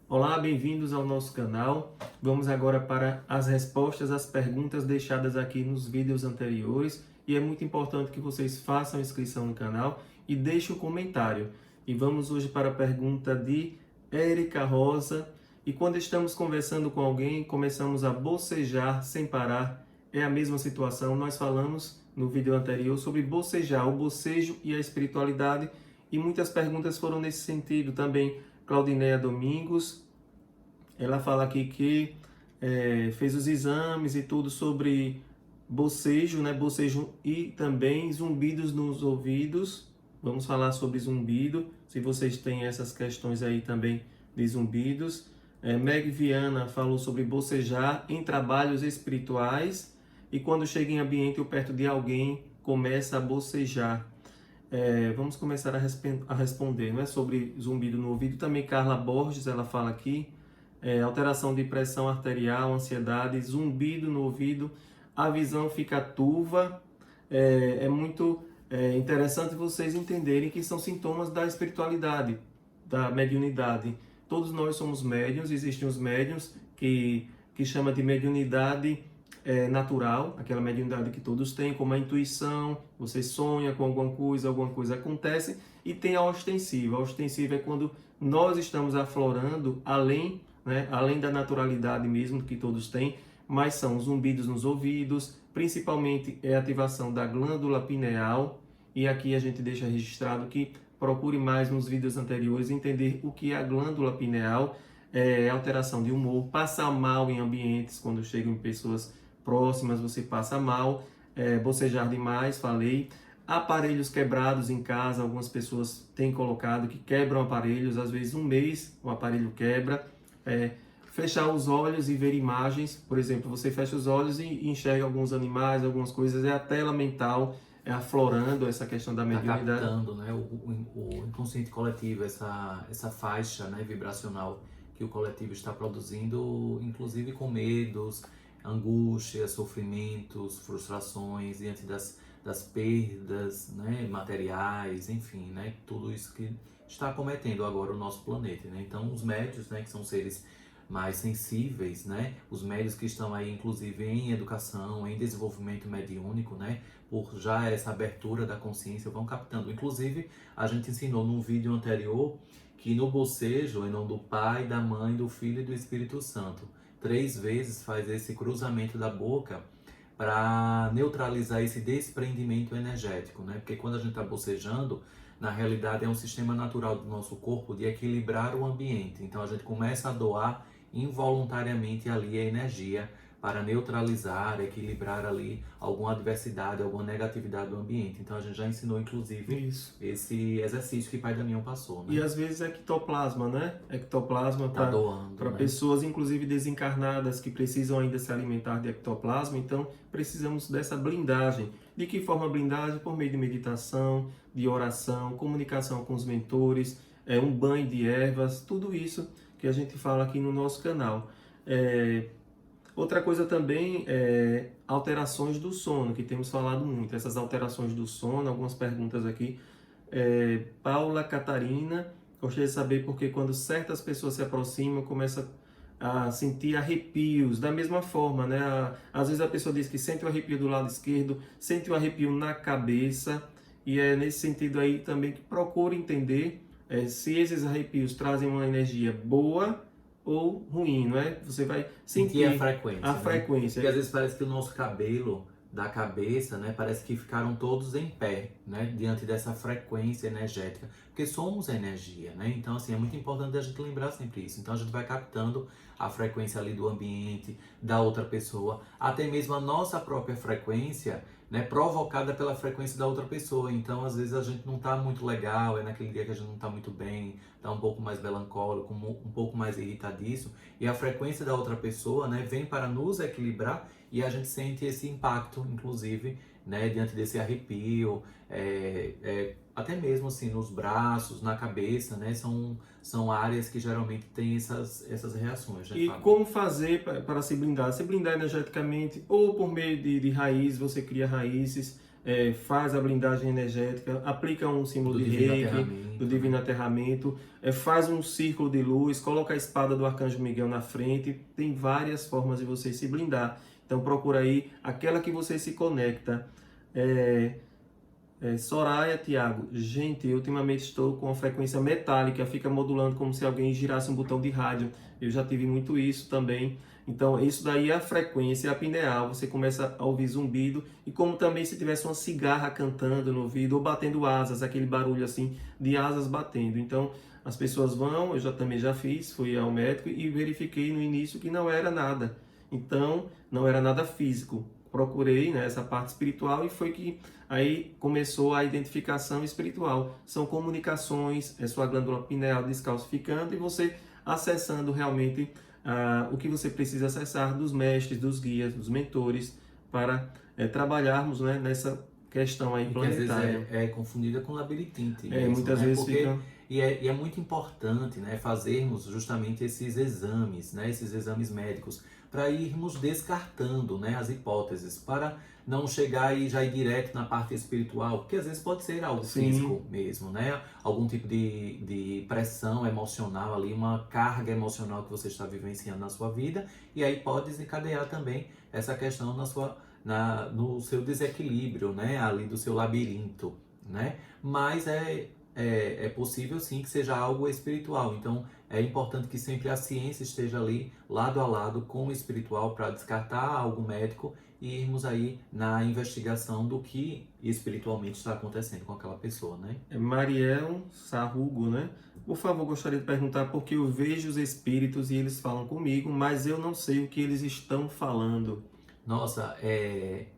Olá, bem-vindos ao nosso canal. Vamos agora para as respostas às perguntas deixadas aqui nos vídeos anteriores e é muito importante que vocês façam inscrição no canal e deixem o comentário. E vamos hoje para a pergunta de Érica Rosa. E quando estamos conversando com alguém, começamos a bocejar sem parar. É a mesma situação. Nós falamos no vídeo anterior sobre bocejar, o bocejo e a espiritualidade, e muitas perguntas foram nesse sentido também. Claudineia Domingos, ela fala aqui que fez os exames e tudo sobre bocejo, né? Bocejo e também zumbidos nos ouvidos. Vamos falar sobre zumbido, se vocês têm essas questões aí também de zumbidos. Meg Viana falou sobre bocejar em trabalhos espirituais e quando chega em ambiente ou perto de alguém, começa a bocejar. Vamos começar a responder, não é, sobre zumbido no ouvido. Também Carla Borges, ela fala aqui, alteração de pressão arterial, ansiedade, zumbido no ouvido, a visão fica turva. É muito interessante vocês entenderem que são sintomas da espiritualidade, da mediunidade. Todos nós somos médiuns, existem os médiuns que chama de mediunidade natural, aquela mediunidade que todos têm, como a intuição, você sonha com alguma coisa acontece, e tem a ostensiva. A ostensiva é quando nós estamos aflorando além, né, além da naturalidade mesmo que todos têm, mas são zumbidos nos ouvidos, principalmente é a ativação da glândula pineal, e aqui a gente deixa registrado que procure mais nos vídeos anteriores entender o que é a glândula pineal, alteração de humor, passar mal em ambientes, quando chegam em pessoas próximas, você passa mal, bocejar demais, falei. Aparelhos quebrados em casa, algumas pessoas têm colocado que quebram aparelhos, às vezes um mês o aparelho quebra. Fechar os olhos e ver imagens, por exemplo, você fecha os olhos e enxerga alguns animais, algumas coisas, é a tela mental aflorando essa questão da mediunidade. Está captando, né, o inconsciente coletivo, essa faixa, né, vibracional que o coletivo está produzindo, inclusive com medos, angústias, sofrimentos, frustrações diante das perdas, né, materiais, enfim, né, tudo isso que está acometendo agora o nosso planeta, né? Então os médios, né, que são seres mais sensíveis, né? Os médios que estão aí, inclusive, em educação, em desenvolvimento mediúnico, né? Por já essa abertura da consciência, vão captando. Inclusive, a gente ensinou num vídeo anterior que no bocejo, em nome do Pai, da Mãe, do Filho e do Espírito Santo, 3 vezes faz esse cruzamento da boca para neutralizar esse desprendimento energético, né? Porque quando a gente está bocejando, na realidade é um sistema natural do nosso corpo de equilibrar o ambiente. Então a gente começa a doar involuntariamente ali a energia para neutralizar, equilibrar ali alguma adversidade, alguma negatividade do ambiente. Então a gente já ensinou inclusive Isso. esse exercício que Pai Damião passou, né? E às vezes ectoplasma, né? Ectoplasma Tá doando, para né? pessoas, inclusive desencarnadas, que precisam ainda se alimentar de ectoplasma. Então, precisamos dessa blindagem. De que forma blindagem? Por meio de meditação, de oração, comunicação com os mentores, um banho de ervas, tudo isso que a gente fala aqui no nosso canal. Outra coisa também é alterações do sono, que temos falado muito. Essas alterações do sono, algumas perguntas aqui. Paula Catarina, gostaria de saber porque quando certas pessoas se aproximam, começa a sentir arrepios, da mesma forma, né? Às vezes a pessoa diz que sente o arrepio do lado esquerdo, sente o arrepio na cabeça, e é nesse sentido aí também que procura entender se esses arrepios trazem uma energia boa ou ruim, não é? Você vai sentir a frequência, a né? frequência. Porque às vezes parece que o nosso cabelo da cabeça, né, parece que ficaram todos em pé, né, diante dessa frequência energética, porque somos energia, né? Então assim, é muito importante a gente lembrar sempre isso. Então a gente vai captando a frequência ali do ambiente, da outra pessoa, até mesmo a nossa própria frequência, né, provocada pela frequência da outra pessoa. Então às vezes a gente não tá muito legal, é naquele dia que a gente não tá muito bem, tá um pouco mais melancólico, um pouco mais irritadiço, e a frequência da outra pessoa, né, vem para nos equilibrar e a gente sente esse impacto, inclusive, né, diante desse arrepio, até mesmo assim nos braços, na cabeça, né, são áreas que geralmente têm essas reações, né, E Fábio? como fazer para se blindar? Se blindar energeticamente ou por meio de raiz, você cria raízes, faz a blindagem energética, aplica um símbolo Do de divino reiki, aterramento, do divino aterramento, faz um círculo de luz, coloca a espada do Arcanjo Miguel na frente. Tem várias formas de você se blindar. Então procura aí aquela que você se conecta. Soraya, Tiago, gente, eu ultimamente estou com a frequência metálica, fica modulando como se alguém girasse um botão de rádio. Eu já tive muito isso também. Então, isso daí é a frequência, a pineal. Você começa a ouvir zumbido, e como também se tivesse uma cigarra cantando no ouvido ou batendo asas, aquele barulho assim de asas batendo. Então, as pessoas vão, eu também já fiz, fui ao médico e verifiquei no início que não era nada. Então, não era nada físico. Procurei, né, essa parte espiritual, e foi que aí começou a identificação espiritual. São comunicações, sua glândula pineal descalcificando e você acessando realmente o que você precisa acessar dos mestres, dos guias, dos mentores, para trabalharmos, né, nessa questão aí e que às vezes planetária. é confundida com labirintite mesmo, Muitas né? vezes Porque fica... e é muito importante, né, fazermos justamente esses exames, né, esses exames médicos, para irmos descartando, né, as hipóteses, para não chegar e já ir direto na parte espiritual, porque às vezes pode ser algo Sim. físico mesmo, né? Algum tipo de pressão emocional ali, uma carga emocional que você está vivenciando na sua vida, e aí pode desencadear também essa questão no seu desequilíbrio, né, ali do seu labirinto, né? Mas é possível sim que seja algo espiritual. Então é importante que sempre a ciência esteja ali lado a lado com o espiritual para descartar algo médico e irmos aí na investigação do que espiritualmente está acontecendo com aquela pessoa, né? Mariel Sarrugo, né? Por favor, gostaria de perguntar porque eu vejo os espíritos e eles falam comigo, mas eu não sei o que eles estão falando. Nossa,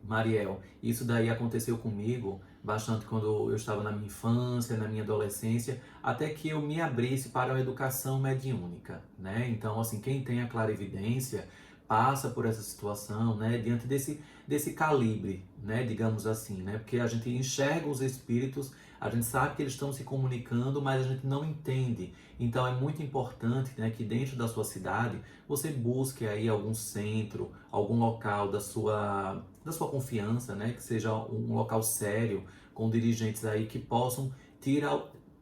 Mariel, isso daí aconteceu comigo bastante quando eu estava na minha infância, na minha adolescência, até que eu me abrisse para a educação mediúnica, né? Então, assim, quem tem a clarividência passa por essa situação, né? Diante desse calibre, né? Digamos assim, né? Porque a gente enxerga os espíritos, a gente sabe que eles estão se comunicando, mas a gente não entende. Então, é muito importante, né, que dentro da sua cidade você busque aí algum centro, algum local da sua confiança, né? Que seja um local sério, com dirigentes aí que possam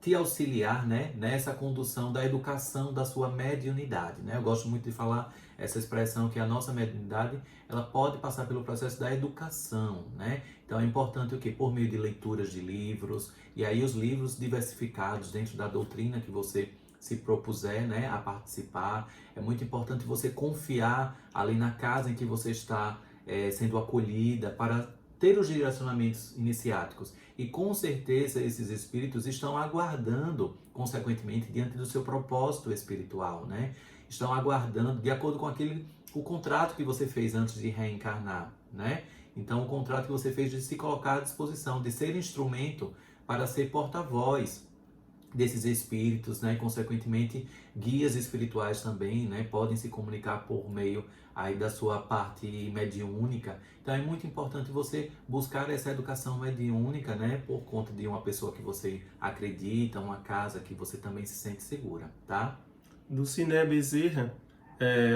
te auxiliar, né? Nessa condução da educação da sua mediunidade, né? Eu gosto muito de falar essa expressão que a nossa mediunidade, ela pode passar pelo processo da educação, né? Então é importante o quê? Por meio de leituras de livros, e aí os livros diversificados dentro da doutrina que você se propuser, né, a participar. É muito importante você confiar ali na casa em que você está sendo acolhida para ter os direcionamentos iniciáticos. E com certeza esses espíritos estão aguardando, consequentemente, diante do seu propósito espiritual, né? Estão aguardando de acordo com o contrato que você fez antes de reencarnar, né? Então, o contrato que você fez de se colocar à disposição, de ser instrumento para ser porta-voz desses espíritos, né? E, consequentemente, guias espirituais também, né? Podem se comunicar por meio aí da sua parte mediúnica. Então é muito importante você buscar essa educação mediúnica, né? Por conta de uma pessoa que você acredita, uma casa que você também se sente segura, tá? Do Ciné Bezerra,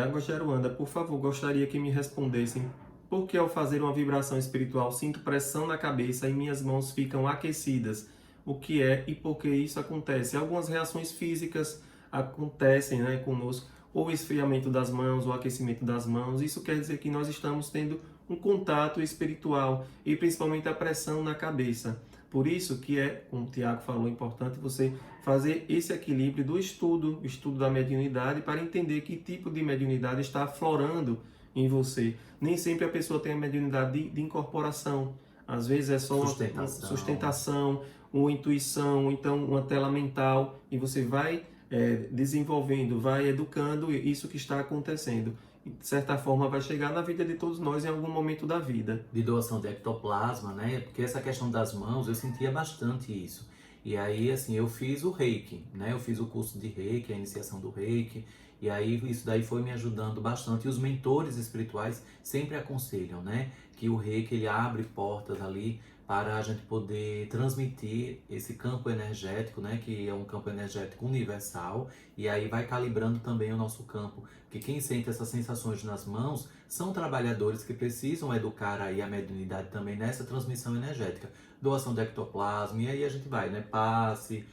Água Geruanda, por favor, gostaria que me respondessem por que ao fazer uma vibração espiritual sinto pressão na cabeça e minhas mãos ficam aquecidas. O que é e por que isso acontece? Algumas reações físicas acontecem, né, conosco, ou esfriamento das mãos, ou aquecimento das mãos. Isso quer dizer que nós estamos tendo um contato espiritual e principalmente a pressão na cabeça. Por isso que como o Tiago falou, é importante você fazer esse equilíbrio do estudo da mediunidade para entender que tipo de mediunidade está aflorando em você. Nem sempre a pessoa tem a mediunidade de incorporação. Às vezes é só uma sustentação, uma intuição, então uma tela mental, e você vai desenvolvendo, vai educando isso que está acontecendo. De certa forma vai chegar na vida de todos nós em algum momento da vida. De doação de ectoplasma, né? Porque essa questão das mãos, eu sentia bastante isso. E aí, assim, eu fiz o Reiki, né? Eu fiz o curso de Reiki, a iniciação do Reiki, e aí isso daí foi me ajudando bastante. E os mentores espirituais sempre aconselham, né? Que o Reiki, ele abre portas ali para a gente poder transmitir esse campo energético, né, que é um campo energético universal, e aí vai calibrando também o nosso campo, porque quem sente essas sensações nas mãos são trabalhadores que precisam educar aí a mediunidade também nessa transmissão energética, doação de ectoplasma, e aí a gente vai, né, passe,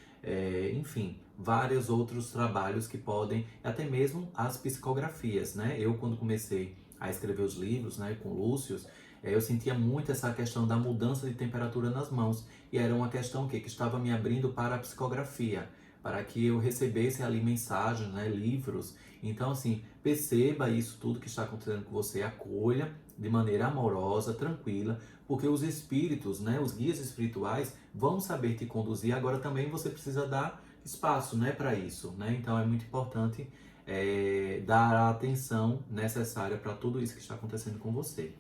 enfim, vários outros trabalhos que podem, até mesmo as psicografias, né, eu quando comecei a escrever os livros, né, com Lúcius, eu sentia muito essa questão da mudança de temperatura nas mãos. E era uma questão que estava me abrindo para a psicografia, para que eu recebesse ali mensagens, né, livros. Então, assim, perceba isso tudo que está acontecendo com você, acolha de maneira amorosa, tranquila, porque os espíritos, né, os guias espirituais vão saber te conduzir. Agora também você precisa dar espaço, né, para isso, né? Então é muito importante dar a atenção necessária para tudo isso que está acontecendo com você.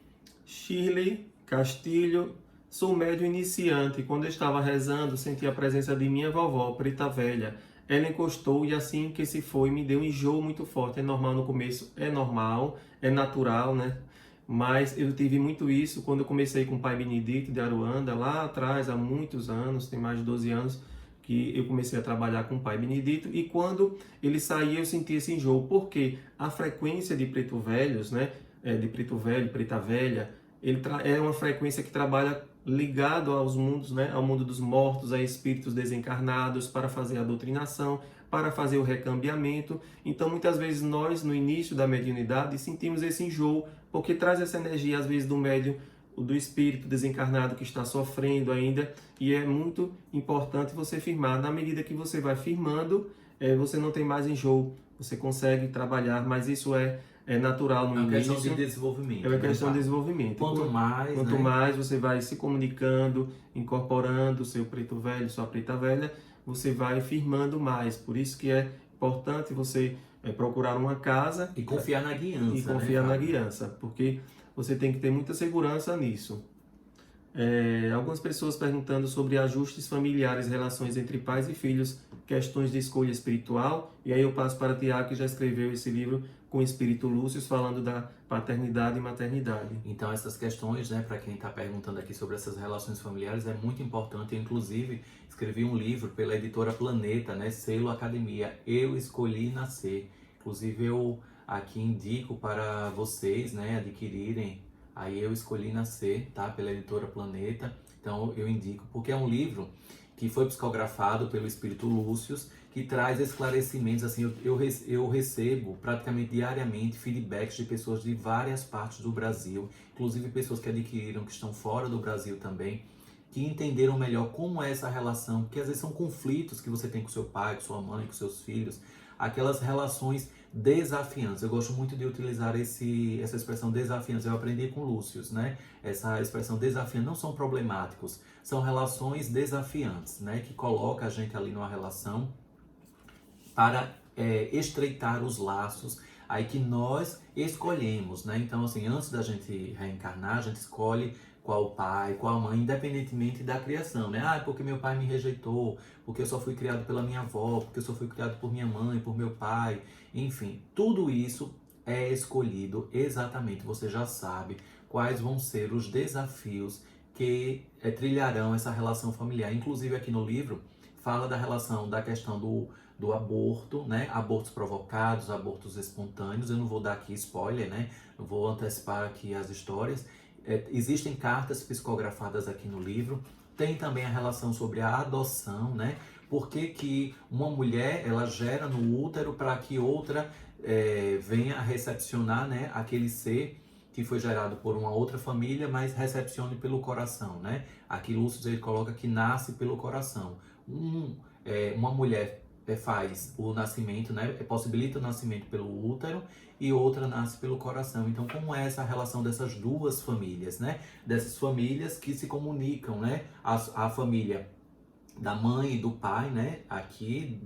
Shirley Castilho, sou médium iniciante. Quando eu estava rezando, senti a presença de minha vovó, preta velha. Ela encostou e assim que se foi, me deu um enjoo muito forte. É normal no começo? É normal, é natural, né? Mas eu tive muito isso quando eu comecei com o Pai Benedito de Aruanda, lá atrás, há muitos anos, tem mais de 12 anos, que eu comecei a trabalhar com o Pai Benedito. E quando ele saía, eu sentia esse enjoo. Porque a frequência de preto velhos, né? De preto velho, preta velha, é uma frequência que trabalha ligado aos mundos, né, ao mundo dos mortos, a espíritos desencarnados, para fazer a doutrinação, para fazer o recambiamento. Então, muitas vezes nós, no início da mediunidade, sentimos esse enjoo, porque traz essa energia, às vezes, do médium, do espírito desencarnado que está sofrendo ainda, e é muito importante você firmar. Na medida que você vai firmando, você não tem mais enjoo, você consegue trabalhar, mas isso é natural no início. É uma questão de desenvolvimento. É uma questão de desenvolvimento. Quanto mais você vai se comunicando, incorporando o seu preto velho, sua preta velha, você vai firmando mais. Por isso que é importante você procurar uma casa e confiar na guiança. E confiar na guiança, porque você tem que ter muita segurança nisso. Algumas pessoas perguntando sobre ajustes familiares, relações entre pais e filhos, questões de escolha espiritual. E aí eu passo para Tiago, que já escreveu esse livro com o Espírito Lúcio, falando da paternidade e maternidade. Então essas questões, né, para quem está perguntando aqui sobre essas relações familiares, é muito importante. Eu, inclusive, escrevi um livro pela editora Planeta, né, selo Academia, Eu Escolhi Nascer. Inclusive eu aqui indico para vocês, né, adquirirem aí Eu Escolhi Nascer, tá, pela editora Planeta. Então eu indico, porque é um livro que foi psicografado pelo Espírito Lúcio, que traz esclarecimentos. Assim, eu recebo praticamente diariamente feedbacks de pessoas de várias partes do Brasil, inclusive pessoas que adquiriram, que estão fora do Brasil também, que entenderam melhor como é essa relação, porque às vezes são conflitos que você tem com seu pai, com sua mãe, com seus filhos, aquelas relações desafiantes. Eu gosto muito de utilizar essa expressão desafiantes. Eu aprendi com Lúcio, né? Essa expressão desafiante. Não são problemáticos, são relações desafiantes, né? Que coloca a gente ali numa relação para estreitar os laços aí que nós escolhemos, né? Então, assim, antes da gente reencarnar, a gente escolhe qual pai, qual mãe, independentemente da criação, né? Ah, porque meu pai me rejeitou, porque eu só fui criado pela minha avó, porque eu só fui criado por minha mãe, por meu pai, enfim, tudo isso é escolhido exatamente, você já sabe quais vão ser os desafios que trilharão essa relação familiar. Inclusive aqui no livro fala da relação, da questão do aborto, né? Abortos provocados, abortos espontâneos. Eu não vou dar aqui spoiler, né? Não vou antecipar aqui as histórias. Existem cartas psicografadas aqui no livro. Tem também a relação sobre a adoção, né? Por que uma mulher ela gera no útero para que outra venha a recepcionar, né, aquele ser que foi gerado por uma outra família, mas recepcione pelo coração, né? Aqui Lúcio ele coloca que nasce pelo coração. Uma mulher faz o nascimento, né? Possibilita o nascimento pelo útero e outra nasce pelo coração. Então, como é essa relação dessas duas famílias, né? Dessas famílias que se comunicam, né? A família da mãe e do pai, né? Aqui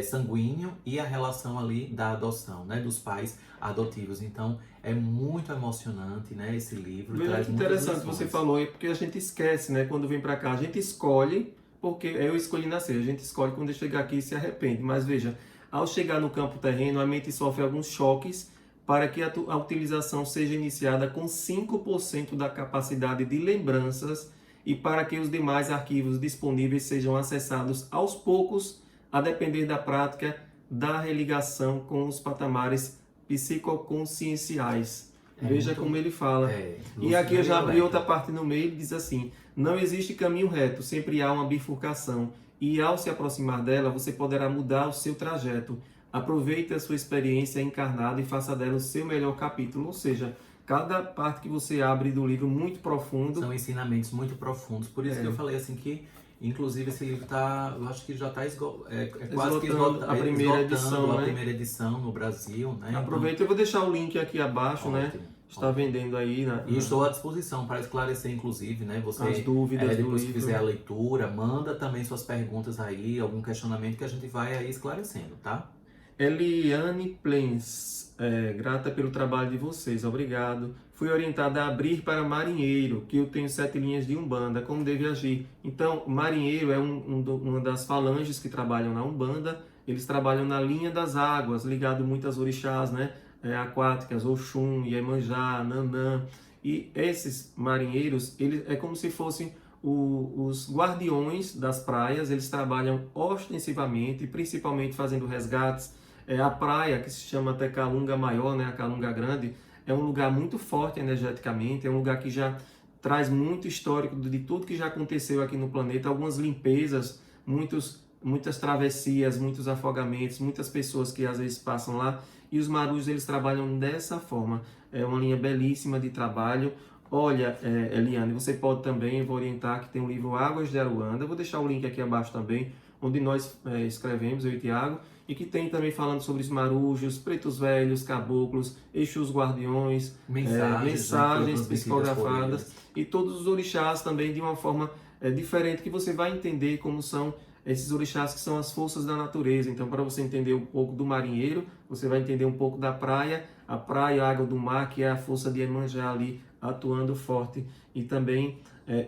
sanguíneo, e a relação ali da adoção, né? Dos pais adotivos. Então, é muito emocionante, né? Esse livro. Traz interessante que você falou aí, porque a gente esquece, né? Quando vem para cá, a gente escolhe, porque eu escolhi nascer. A gente escolhe quando chegar aqui e se arrepende. Mas veja, ao chegar no campo terreno, a mente sofre alguns choques para que a utilização seja iniciada com 5% da capacidade de lembranças e para que os demais arquivos disponíveis sejam acessados aos poucos, a depender da prática da religação com os patamares psicoconscienciais. Veja como ele fala. E aqui eu já abri outra parte no meio, ele diz assim: não existe caminho reto, sempre há uma bifurcação, e ao se aproximar dela, você poderá mudar o seu trajeto. Aproveite a sua experiência encarnada e faça dela o seu melhor capítulo. Ou seja, cada parte que você abre do livro muito profundo. São ensinamentos muito profundos. Por isso que eu falei assim que, inclusive, esse livro está, eu acho que já está quase que esgotando a primeira edição, a né? primeira edição no Brasil, né? Aproveita, eu vou deixar o link aqui abaixo, né? Está vendendo aí, né? E estou à disposição para esclarecer, inclusive, né? Você, as dúvidas depois do que livro. fizer a leitura, manda também suas perguntas aí, algum questionamento que a gente vai aí esclarecendo, tá? Eliane Plens, grata pelo trabalho de vocês, obrigado. Fui orientada a abrir para marinheiro, que eu tenho 7 linhas de Umbanda, como deve agir. Então, marinheiro é uma das falanges que trabalham na Umbanda, eles trabalham na linha das águas, ligado muito às orixás, né? Aquáticas, Oxum, Iemanjá, Nanã. E esses marinheiros, eles é como se fossem os guardiões das praias, eles trabalham ostensivamente, principalmente fazendo resgates. A praia, que se chama até Calunga Maior, né, a Calunga Grande, é um lugar muito forte energeticamente, é um lugar que já traz muito histórico de tudo que já aconteceu aqui no planeta, algumas limpezas, muitas travessias, muitos afogamentos, muitas pessoas que às vezes passam lá, e os marujos eles trabalham dessa forma. É uma linha belíssima de trabalho. Olha, Eliane, você pode também, eu vou orientar que tem o livro Águas de Aruanda, eu vou deixar o link aqui abaixo também, onde nós escrevemos, eu e Tiago, e que tem também falando sobre os marujos, pretos velhos, caboclos, Exus guardiões, mensagens psicografadas, e todos os orixás também de uma forma diferente, que você vai entender como são esses orixás que são as forças da natureza. Então, para você entender um pouco do marinheiro, você vai entender um pouco da praia, a água do mar, que é a força de Iemanjá ali atuando forte, e também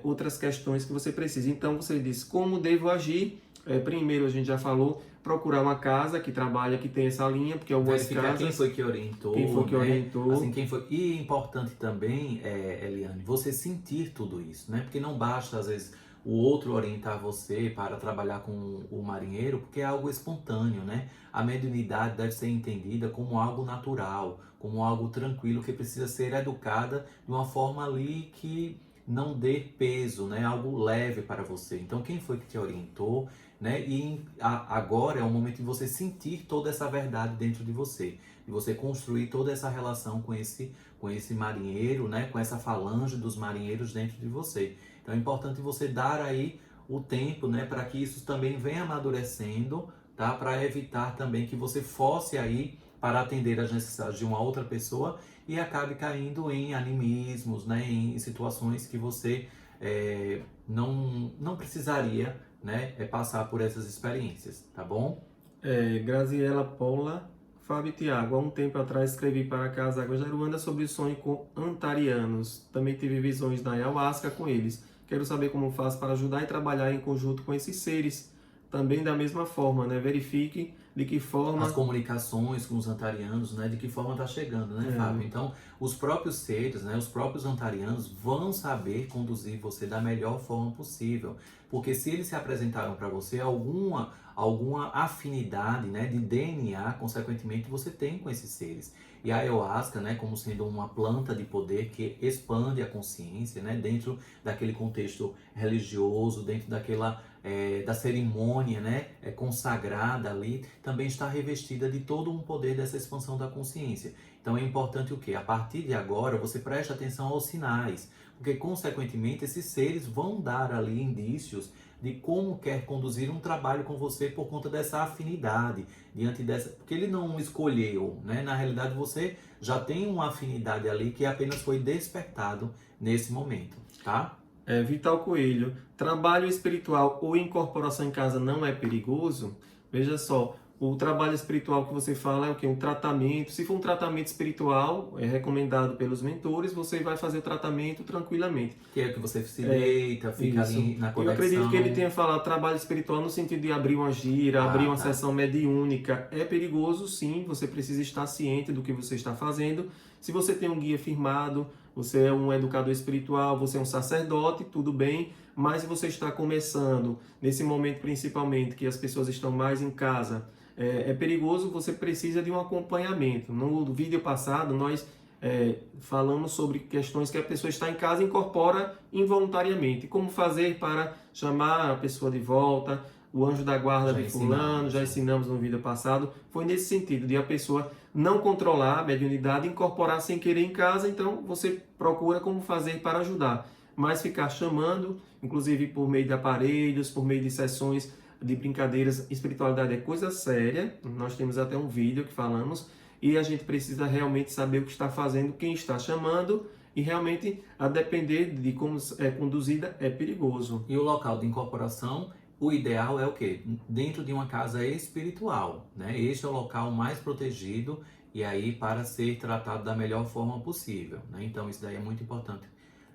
outras questões que você precisa. Então, você diz, como devo agir? Primeiro, a gente já falou, procurar uma casa que trabalha, que tem essa linha, porque algumas casas... Quem foi que orientou, quem foi que orientou. Assim, quem foi... E é importante também, Eliane, você sentir tudo isso, né? Porque não basta, às vezes, o outro orientar você para trabalhar com o marinheiro, porque é algo espontâneo, né? A mediunidade deve ser entendida como algo natural, como algo tranquilo, que precisa ser educada de uma forma ali que não dê peso, né? Algo leve para você. Então, quem foi que te orientou, né? E agora é o momento de você sentir toda essa verdade dentro de você, de você construir toda essa relação com esse marinheiro, né? Com essa falange dos marinheiros dentro de você. Então é importante você dar aí o tempo, né? Para que isso também venha amadurecendo, tá? Para evitar também que você force aí para atender às necessidades de uma outra pessoa e acabe caindo em animismos, né? Em situações que você não precisaria, né? Passar por essas experiências, tá bom? Graziela Paula, Fábio e Tiago, há um tempo atrás escrevi para a Casa Águas de Aruanda sobre o sonho com antarianos. Também tive visões da ayahuasca com eles. Quero saber como faço para ajudar e trabalhar em conjunto com esses seres. Também da mesma forma, né? Verifique de que forma... As comunicações com os antarianos, né? De que forma está chegando, né, Fábio? Então, os próprios seres, né? Os próprios antarianos vão saber conduzir você da melhor forma possível. Porque se eles se apresentaram para você, alguma afinidade, né? De DNA, consequentemente, você tem com esses seres. E a ayahuasca, né? Como sendo uma planta de poder que expande a consciência, né? Dentro daquele contexto religioso, dentro daquela... da cerimônia, né, consagrada ali, também está revestida de todo um poder dessa expansão da consciência. Então é importante o quê? A partir de agora você preste atenção aos sinais, porque consequentemente esses seres vão dar ali indícios de como quer conduzir um trabalho com você por conta dessa afinidade, diante dessa, porque ele não escolheu, né? Na realidade você já tem uma afinidade ali que apenas foi despertado nesse momento, tá? Vital Coelho, trabalho espiritual ou incorporação em casa não é perigoso? Veja só, O trabalho espiritual que você fala é o quê? Um tratamento. Se for um tratamento espiritual, é recomendado pelos mentores, você vai fazer o tratamento tranquilamente. Que é que você se deita, fica Isso. ali na Eu conexão. acredito que ele tenha falado trabalho espiritual no sentido de abrir uma gira, abrir uma tá. sessão mediúnica. É perigoso, sim, você precisa estar ciente do que você está fazendo. Se você tem um guia firmado, você é um educador espiritual, você é um sacerdote, tudo bem, mas se você está começando, nesse momento principalmente, que as pessoas estão mais em casa, é perigoso, você precisa de um acompanhamento. No vídeo passado, nós falamos sobre questões que a pessoa está em casa e incorpora involuntariamente. Como fazer para chamar a pessoa de volta, o anjo da guarda de fulano, já ensinamos no vídeo passado. Foi nesse sentido, de a pessoa não controlar a mediunidade, incorporar sem querer em casa, então você procura como fazer para ajudar. Mas ficar chamando, inclusive por meio de aparelhos, por meio de sessões de brincadeiras, espiritualidade é coisa séria. Nós temos até um vídeo que falamos, e a gente precisa realmente saber o que está fazendo, quem está chamando, e realmente, a depender de como é conduzida, é perigoso. E o local de incorporação, o ideal é o quê? Dentro de uma casa espiritual, né? Este é o local mais protegido e aí para ser tratado da melhor forma possível, né? Então isso daí é muito importante,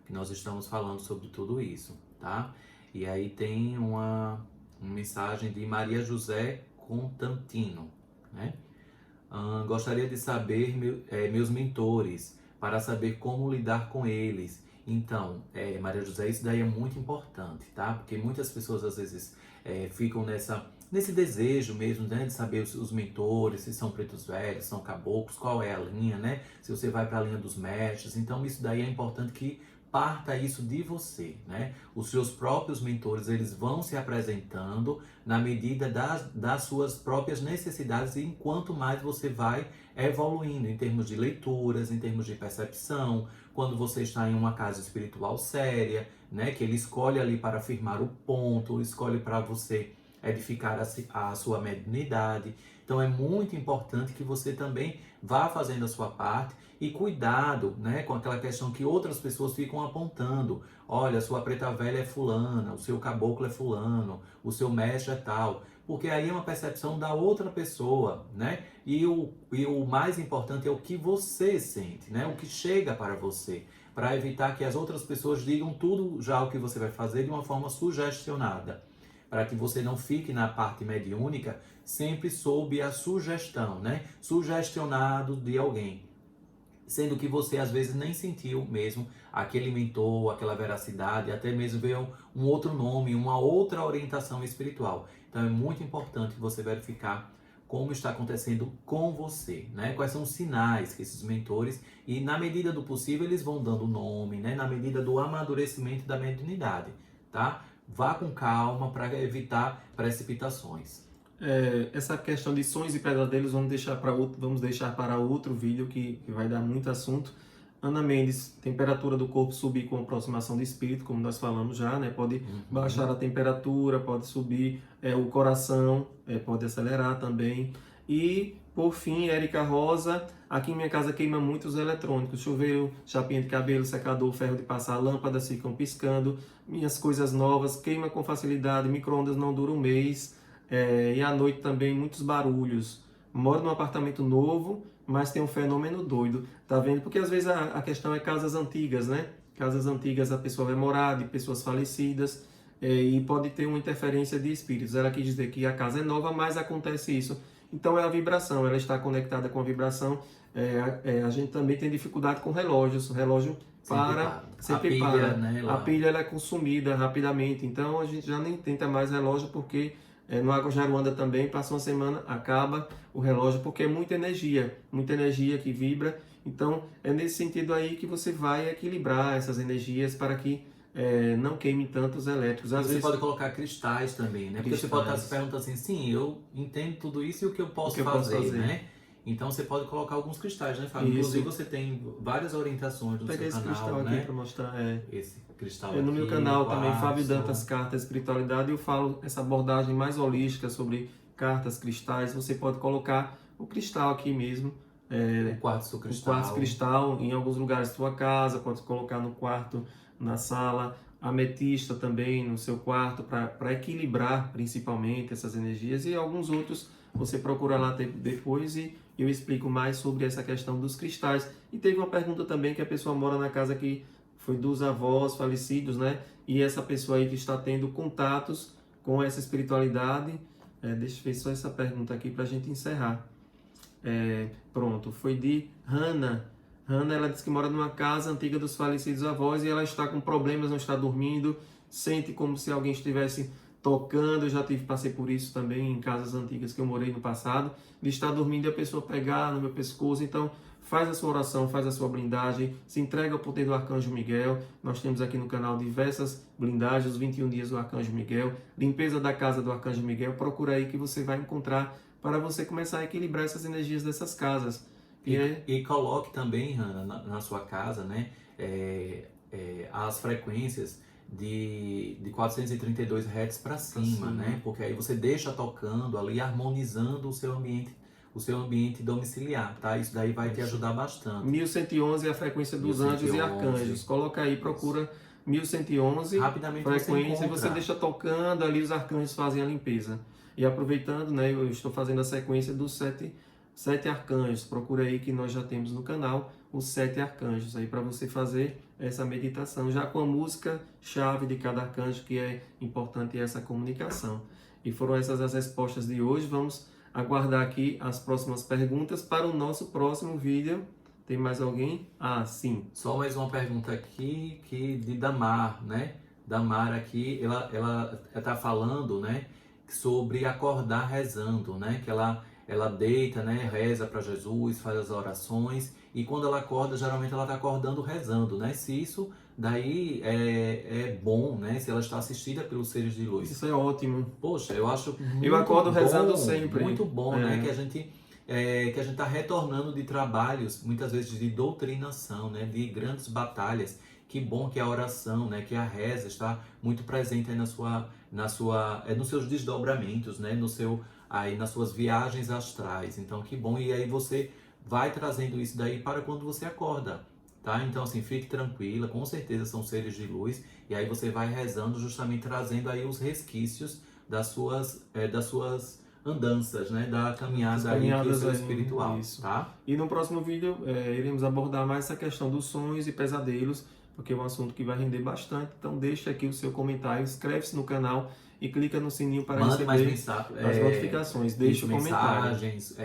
que nós estamos falando sobre tudo isso, tá? E aí tem uma mensagem de Maria José Constantino, né? Gostaria de saber meus mentores, para saber como lidar com eles. Então, Maria José, isso daí é muito importante, tá? Porque muitas pessoas às vezes ficam nesse desejo mesmo, né? De saber os mentores, se são pretos velhos, são caboclos, qual é a linha, né? Se você vai para a linha dos mestres. Então, isso daí é importante que parta isso de você, né? Os seus próprios mentores, eles vão se apresentando na medida das suas próprias necessidades e enquanto mais você vai evoluindo em termos de leituras, em termos de percepção, quando você está em uma casa espiritual séria, né? Que ele escolhe ali para firmar o ponto, escolhe para você edificar a sua mediunidade. Então é muito importante que você também vá fazendo a sua parte e cuidado, né, com aquela questão que outras pessoas ficam apontando. Olha, a sua preta velha é fulana, o seu caboclo é fulano, o seu mestre é tal. Porque aí é uma percepção da outra pessoa, né? E o mais importante é o que você sente, né? O que chega para você, para evitar que as outras pessoas digam tudo já o que você vai fazer de uma forma sugestionada, para que você não fique na parte mediúnica sempre sob a sugestão, né? Sugestionado de alguém, sendo que você às vezes nem sentiu mesmo aquele mentor, aquela veracidade, até mesmo veio um outro nome, uma outra orientação espiritual. Então é muito importante você verificar como está acontecendo com você, né? Quais são os sinais que esses mentores, e na medida do possível eles vão dando nome, né? Na medida do amadurecimento da mediunidade, tá? Vá com calma para evitar precipitações. Essa questão de sonhos e pesadelos vamos deixar para outro vídeo que vai dar muito assunto. Ana Mendes, temperatura do corpo subir com aproximação de espírito, como nós falamos já, né? Pode baixar a temperatura, pode subir o coração, pode acelerar também. E, por fim, Érica Rosa, aqui em minha casa queima muitos eletrônicos, chuveiro, chapinha de cabelo, secador, ferro de passar, lâmpadas ficam piscando, minhas coisas novas, queima com facilidade, micro-ondas não dura um mês, e à noite também muitos barulhos. Moro num apartamento novo, mas tem um fenômeno doido, tá vendo? Porque às vezes a questão é casas antigas, né? Casas antigas a pessoa vai morar, de pessoas falecidas, e pode ter uma interferência de espíritos. Ela quis dizer que a casa é nova, mas acontece isso. Então é a vibração, ela está conectada com a vibração. A gente também tem dificuldade com relógios. O relógio sempre para. Né, a pilha ela é consumida rapidamente, então a gente já nem tenta mais relógio porque no Água Jaruanda também, passa uma semana, acaba o relógio, porque é muita energia que vibra. Então, é nesse sentido aí que você vai equilibrar essas energias para que não queime tantos elétricos. Às vezes pode colocar cristais também, né? Porque Cristais. você pode estar se perguntando assim, sim, eu entendo tudo isso e o que eu posso fazer, né? Então você pode colocar alguns cristais, né, Fábio? Inclusive você tem várias orientações no seu canal, esse cristal né? aqui para mostrar. Esse cristal no aqui, meu canal também, quartzo. Fábio Dantas Cartas Espiritualidade, eu falo essa abordagem mais holística sobre cartas, cristais. Você pode colocar o cristal aqui mesmo. O quartzo cristal. O quartzo cristal em alguns lugares da sua casa, pode colocar no quarto, na sala, ametista também no seu quarto para equilibrar principalmente essas energias, e alguns outros você procura lá depois e eu explico mais sobre essa questão dos cristais. E teve uma pergunta também que a pessoa mora na casa que foi dos avós falecidos, né? E essa pessoa aí que está tendo contatos com essa espiritualidade. Deixa eu ver só essa pergunta aqui para a gente encerrar. Pronto, foi de Hannah. Hannah, ela disse que mora numa casa antiga dos falecidos avós e ela está com problemas, não está dormindo, sente como se alguém estivesse tocando. Eu já passei por isso também em casas antigas que eu morei no passado, de estar dormindo e a pessoa pegar no meu pescoço. Então, faz a sua oração, faz a sua blindagem, se entrega ao poder do Arcanjo Miguel. Nós temos aqui no canal diversas blindagens, os 21 dias do Arcanjo Miguel, limpeza da casa do Arcanjo Miguel. Procura aí que você vai encontrar para você começar a equilibrar essas energias dessas casas. E coloque também, Hannah, na sua casa, né, as frequências de 432 Hz para cima, né? Porque aí você deixa tocando ali, harmonizando o seu ambiente domiciliar, tá? Isso daí vai te ajudar bastante. 1111 é a frequência dos 1111. Anjos e arcanjos. Coloca aí, procura 1111, rapidamente frequência, e você deixa tocando ali, os arcanjos fazem a limpeza. E aproveitando, né, eu estou fazendo a sequência dos sete arcanjos. Procura aí que nós já temos no canal os 7 arcanjos aí para você fazer essa meditação, já com a música chave de cada arcanjo, que é importante essa comunicação. E foram essas as respostas de hoje. Vamos aguardar aqui as próximas perguntas para o nosso próximo vídeo. Tem mais alguém? Ah, sim. Só mais uma pergunta aqui de Damar, né? Damar aqui, ela está falando, né, sobre acordar rezando, né? Que ela deita, né, reza para Jesus, faz as orações, e quando ela acorda, geralmente ela está acordando rezando, né? Se isso daí é bom, né? Se ela está assistida pelos seres de luz. Isso é ótimo. Poxa, eu acho muito Eu acordo bom, rezando sempre. muito bom, né? Que a gente está retornando de trabalhos, muitas vezes de doutrinação, né? De grandes batalhas. Que bom que a oração, né? Que a reza está muito presente aí nos seus desdobramentos, né? Aí nas suas viagens astrais. Então, que bom. E aí você vai trazendo isso daí para quando você acorda, tá? Então, assim, fique tranquila, com certeza são seres de luz. E aí você vai rezando, justamente trazendo aí os resquícios das suas andanças, né? Da caminhada aí que o seu espiritual, isso. Tá? E no próximo vídeo iremos abordar mais essa questão dos sonhos e pesadelos, porque é um assunto que vai render bastante. Então deixa aqui o seu comentário, inscreve-se no canal e clica no sininho para receber as notificações. Deixa o comentário. Mensagens,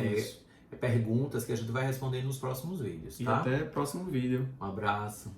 perguntas que a gente vai responder nos próximos vídeos, tá? E até o próximo vídeo. Um abraço.